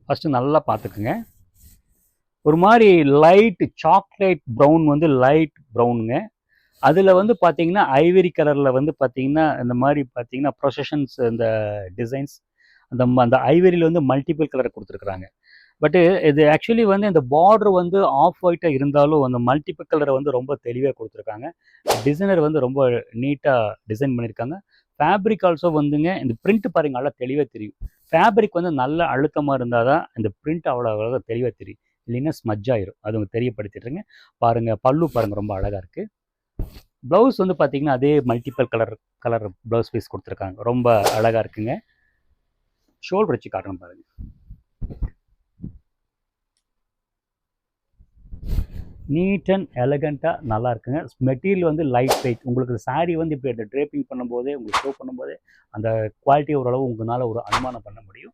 First நல்லா பார்த்துக்குங்க. ஒரு மாதிரி லைட் சாக்லேட் ப்ரௌன் வந்து லைட் ப்ரௌனுங்க. அதில் வந்து பார்த்தீங்கன்னா ஐவரி கலரில் வந்து பார்த்தீங்கன்னா இந்த மாதிரி பார்த்தீங்கன்னா ப்ரொசஷன்ஸ் இந்த டிசைன்ஸ் அந்த ஐவரியில் வந்து மல்டிபிள் கலரை கொடுத்துருக்குறாங்க. பட்டு இது ஆக்சுவலி வந்து இந்த பார்டர் வந்து ஆஃப் ஒயிட்டாக இருந்தாலும் அந்த மல்டிபிள் கலரை வந்து ரொம்ப தெளிவாக கொடுத்துருக்காங்க. டிசைனர் வந்து ரொம்ப நீட்டாக டிசைன் பண்ணியிருக்காங்க. ஃபேப்ரிக் ஆல்சோ வந்துங்க இந்த பிரிண்ட் பாருங்க நல்லா தெளிவாக தெரியும். ஃபேப்ரிக் வந்து நல்ல அழுத்தமாக இருந்தால் தான் இந்த பிரிண்ட் அவ்வளோ தெளிவாக தெரியும், இல்லைன்னா ஸ்மஜ் ஆயிரும். அது உங்களுக்கு தெரியப்படுத்திட்டுருங்க. பாருங்கள், பல்லு பாருங்கள் ரொம்ப அழகாக இருக்குது. ப்ளவுஸ் வந்து பார்த்தீங்கன்னா அதே மல்டிபிள் கலர் ப்ளவுஸ் பீஸ் கொடுத்துருக்காங்க, ரொம்ப அழகாக இருக்குங்க. ஷோல்டர் வச்சு காட்டணும் பாருங்கள். நீட் அண்ட் எலகண்ட்டாக நல்லா இருக்குங்க. மெட்டீரியல் வந்து லைட் வெயிட். உங்களுக்கு சாரீ வந்து இப்போ இந்த ட்ரேப்பிங் பண்ணும்போதே உங்களுக்கு ஷோ பண்ணும்போதே அந்த குவாலிட்டி ஓரளவு உங்களால் ஒரு அனுமானம் பண்ண முடியும்.